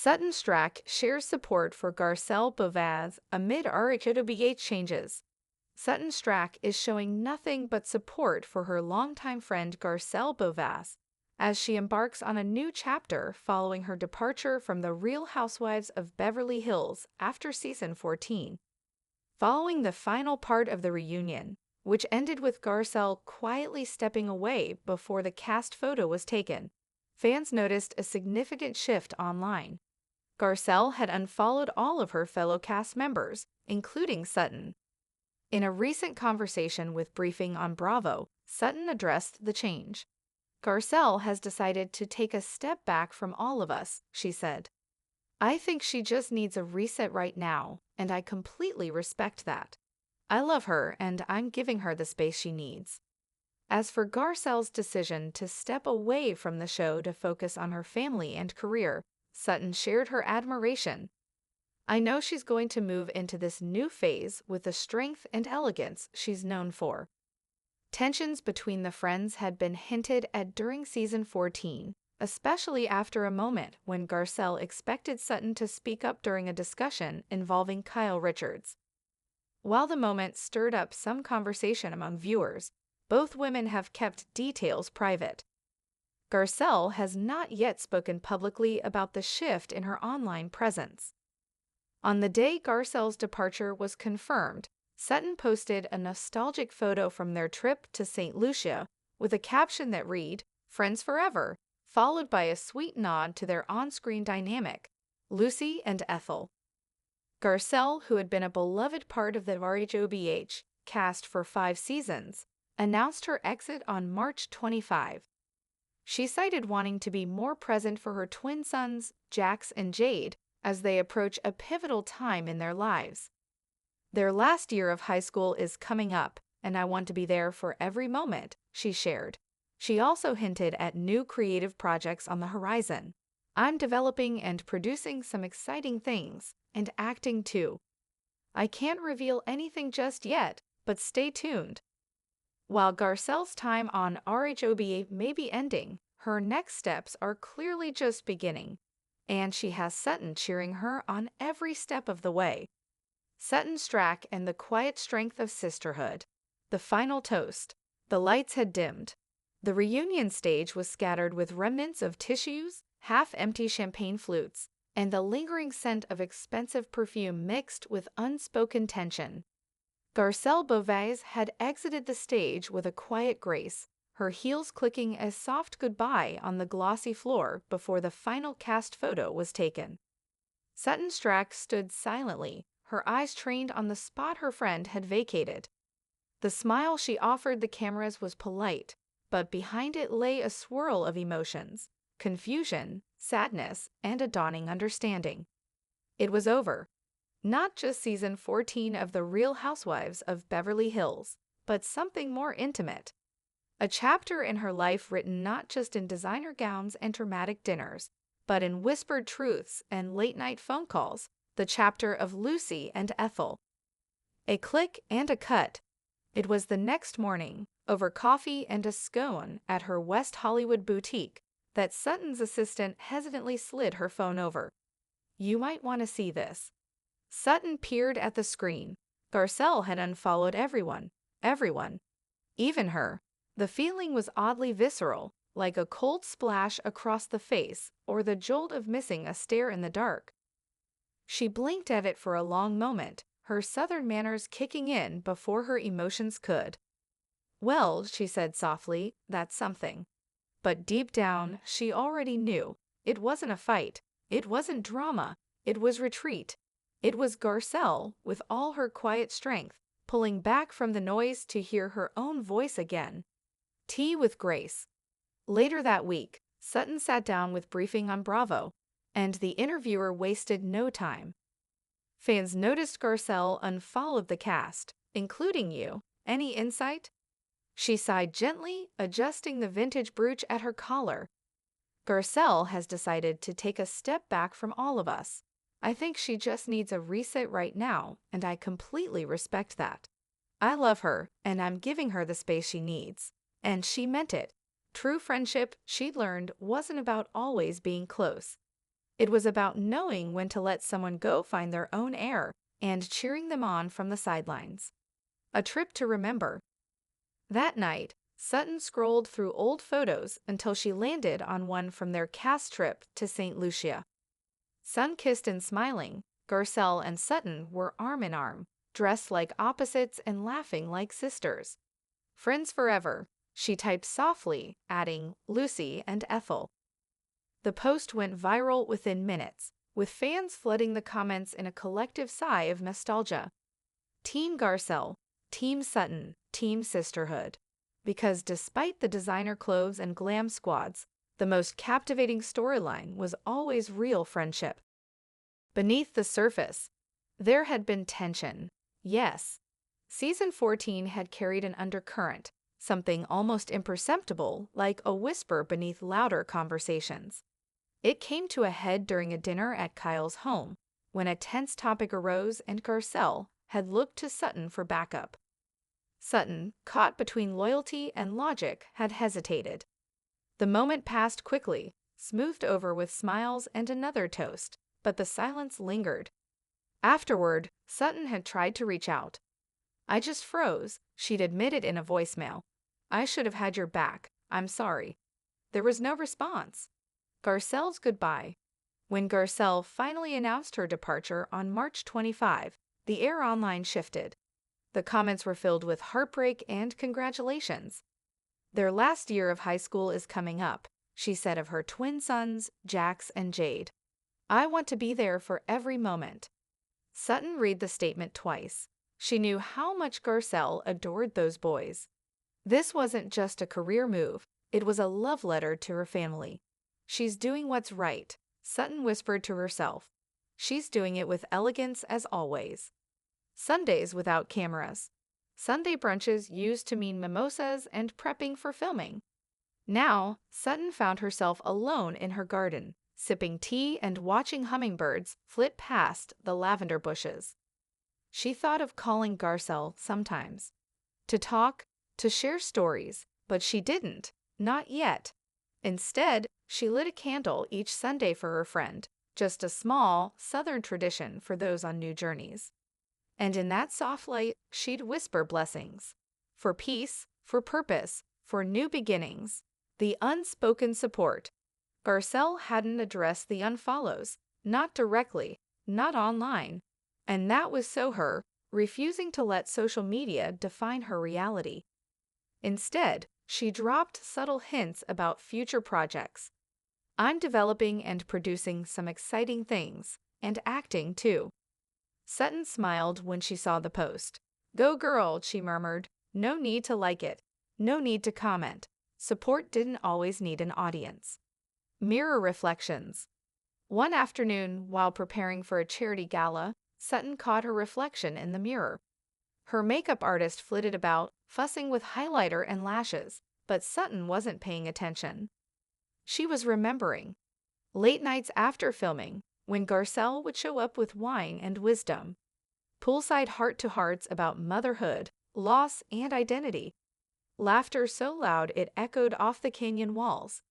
Sutton Strack shares support for Garcelle Unfollowing amid rhobh changes. Sutton Strack is showing nothing but support for her longtime friend Garcelle Unfollowing as she embarks on a new chapter following her departure from the Real Housewives of Beverly Hills after season 14. Following the final part of the reunion, which ended with Garcelle quietly stepping away before the cast photo was taken, fans noticed a significant shift online. Garcelle had unfollowed all of her fellow cast members, including Sutton. In a recent conversation with Briefing on Bravo, Sutton addressed the change. "Garcelle has decided to take a step back from all of us," she said. "I think she just needs a reset right now, and I completely respect that. I love her, and I'm giving her the space she needs." As for Garcelle's decision to step away from the show to focus on her family and career, Sutton shared her admiration. "I know she's going to move into this new phase with the strength and elegance she's known for." Tensions between the friends had been hinted at during season 14, especially after a moment when Garcelle expected Sutton to speak up during a discussion involving Kyle Richards. While the moment stirred up some conversation among viewers, both women have kept details private. Garcelle has not yet spoken publicly about the shift in her online presence. On the day Garcelle's departure was confirmed, Sutton posted a nostalgic photo from their trip to St. Lucia with a caption that read, "Friends Forever," followed by a sweet nod to their on-screen dynamic, Lucy and Ethel. Garcelle, who had been a beloved part of the rhobh cast for 5 seasons, announced her exit on March 25. She cited wanting to be more present for her twin sons, Jax and Jade, as they approach a pivotal time in their lives. "Their last year of high school is coming up, and I want to be there for every moment," she shared. She also hinted at new creative projects on the horizon. "I'm developing and producing some exciting things, and acting too. I can't reveal anything just yet, but stay tuned." While Garcelle's time on rhobh may be ending, her next steps are clearly just beginning, and she has Sutton cheering her on every step of the way. Sutton Strack and the quiet strength of sisterhood. The final toast. The lights had dimmed. The reunion stage was scattered with remnants of tissues, half-empty champagne flutes, and the lingering scent of expensive perfume mixed with unspoken tension. Garcelle Unfollowing had exited the stage with a quiet grace, her heels clicking a soft goodbye on the glossy floor before the final cast photo was taken. Sutton Strack stood silently, her eyes trained on the spot her friend had vacated. The smile she offered the cameras was polite, but behind it lay a swirl of emotions: confusion, sadness, and a dawning understanding. It was over. Not just season 14 of The Real Housewives of Beverly Hills, but something more intimate. A chapter in her life written not just in designer gowns and dramatic dinners, but in whispered truths and late-night phone calls, the chapter of Lucy and Ethel. A click and a cut. It was the next morning, over coffee and a scone at her West Hollywood boutique, that Sutton's assistant hesitantly slid her phone over. "You might want to see this." Sutton peered at the screen. Garcelle had unfollowed everyone. Even her. The feeling was oddly visceral, like a cold splash across the face or the jolt of missing a stare in the dark. She blinked at it for a long moment, her southern manners kicking in before her emotions could. "Well," she said softly, "that's something." But deep down, she already knew. It wasn't a fight. It wasn't drama. It was retreat. It was Garcelle, with all her quiet strength, pulling back from the noise to hear her own voice again. Tea with Grace. Later that week, Sutton sat down with Briefing on Bravo, and the interviewer wasted no time. "Fans noticed Garcelle unfollowed the cast, including you. Any insight?" She sighed gently, adjusting the vintage brooch at her collar. "Garcelle has decided to take a step back from all of us. I think she just needs a reset right now, and I completely respect that. I love her, and I'm giving her the space she needs." And she meant it. True friendship, she'd learned, wasn't about always being close. It was about knowing when to let someone go find their own air and cheering them on from the sidelines. A trip to remember. That night, Sutton scrolled through old photos until she landed on one from their cast trip to St. Lucia. Sun-kissed and smiling, Garcelle and Sutton were arm in arm, dressed like opposites and laughing like sisters. Friends forever, she typed softly, adding Lucy and Ethel. The post went viral within minutes, with fans flooding the comments in a collective sigh of nostalgia. Team Garcelle, Team Sutton, Team Sisterhood. Because despite the designer clothes and glam squads, the most captivating storyline was always real friendship. Beneath the surface, there had been tension. Yes, Season 14 had carried an undercurrent, something almost imperceptible, like a whisper beneath louder conversations. It came to a head during a dinner at Kyle's home, when a tense topic arose and Garcelle had looked to Sutton for backup. Sutton, caught between loyalty and logic, had hesitated. The moment passed quickly, smoothed over with smiles and another toast, but the silence lingered. Afterward, Sutton had tried to reach out. "I just froze," she'd admitted in a voicemail. "I should have had your back. I'm sorry." There was no response. Garcelle's goodbye. When Garcelle finally announced her departure on March 25, the air online shifted. The comments were filled with heartbreak and congratulations. "Their last year of high school is coming up," she said of her twin sons, Jax and Jade. "I want to be there for every moment." Sutton read the statement twice. She knew how much Garcelle adored those boys. This wasn't just a career move, it was a love letter to her family. "She's doing what's right," Sutton whispered to herself. "She's doing it with elegance as always." Sundays without cameras. Sunday brunches used to mean mimosas and prepping for filming. Now, Sutton found herself alone in her garden, sipping tea and watching hummingbirds flit past the lavender bushes. She thought of calling Garcelle sometimes. To talk, to share stories, but she didn't, not yet. Instead, she lit a candle each Sunday for her friend, just a small, Southern tradition for those on new journeys. And in that soft light, she'd whisper blessings. For peace, for purpose, for new beginnings. The unspoken support. Garcelle hadn't addressed the unfollows, not directly, not online. And that was so her, refusing to let social media define her reality. Instead, she dropped subtle hints about future projects. "I'm developing and producing some exciting things, and acting too." Sutton smiled when she saw the post. "Go girl," she murmured. "No need to like it. No need to comment. Support didn't always need an audience." Mirror reflections. One afternoon, while preparing for a charity gala, Sutton caught her reflection in the mirror. Her makeup artist flitted about, fussing with highlighter and lashes, but Sutton wasn't paying attention. She was remembering. Late nights after filming, when Garcelle would show up with wine and wisdom. Poolside heart-to-hearts about motherhood, loss, and identity. Laughter so loud it echoed off the canyon walls.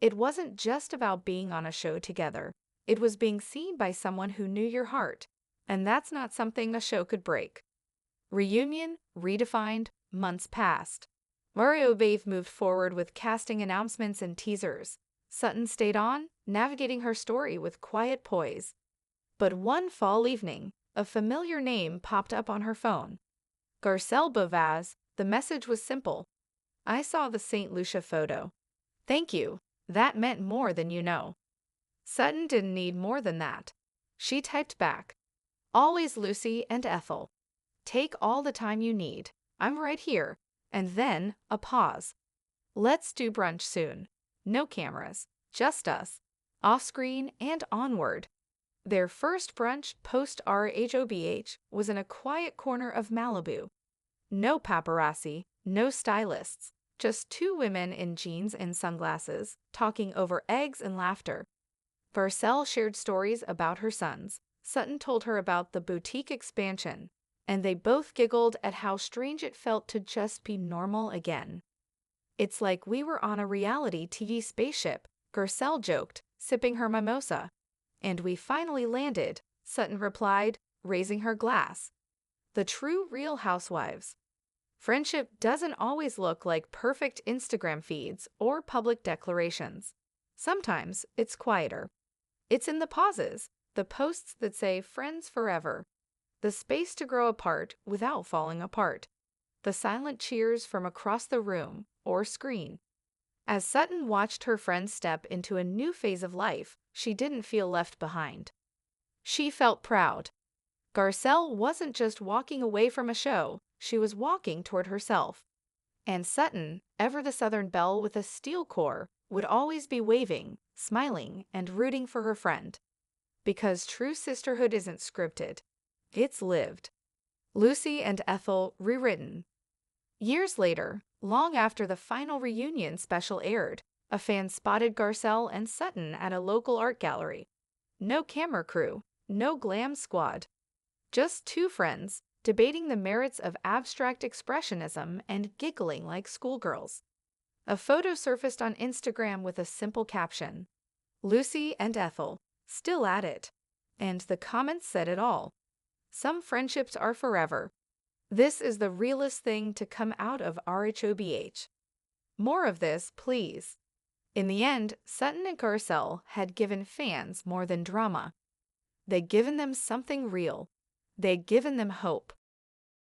It wasn't just about being on a show together. It was being seen by someone who knew your heart, and that's not something a show could break. Reunion, redefined, months passed. rhobh moved forward with casting announcements and teasers. Sutton stayed on, navigating her story with quiet poise. But one fall evening, a familiar name popped up on her phone. Garcelle Unfollowing. The message was simple. "I saw the St. Lucia photo. Thank you. That meant more than you know." Sutton didn't need more than that. She typed back, "Always Lucy and Ethel. Take all the time you need. I'm right here." And then a pause. "Let's do brunch soon. No cameras, just us. Off-screen and onward." Their first brunch post-rhobh was in a quiet corner of Malibu. No paparazzi, no stylists, just two women in jeans and sunglasses, talking over eggs and laughter. Garcelle shared stories about her sons. Sutton told her about the boutique expansion, and they both giggled at how strange it felt to just be normal again. "It's like we were on a reality TV spaceship," Garcelle joked, sipping her mimosa. "And we finally landed," Sutton replied, raising her glass. The true Real Housewives. Friendship doesn't always look like perfect Instagram feeds or public declarations. Sometimes it's quieter. It's in the pauses, the posts that say friends forever, the space to grow apart without falling apart, the silent cheers from across the room or screen. As Sutton watched her friend step into a new phase of life, she didn't feel left behind. She felt proud. Garcelle wasn't just walking away from a show, she was walking toward herself. And Sutton, ever the Southern belle with a steel core, would always be waving, smiling, and rooting for her friend. Because true sisterhood isn't scripted. It's lived. Lucy and Ethel rewritten. Years later, long after the final reunion special aired, a fan spotted Garcelle and Sutton at a local art gallery. No camera crew, no glam squad. Just two friends, debating the merits of abstract expressionism and giggling like schoolgirls. A photo surfaced on Instagram with a simple caption, "Lucy and Ethel, still at it." And the comments said it all. Some friendships are forever. This is the realest thing to come out of rhobh. More of this, please. In the end, Sutton and Garcelle had given fans more than drama. They'd given them something real. They'd given them hope.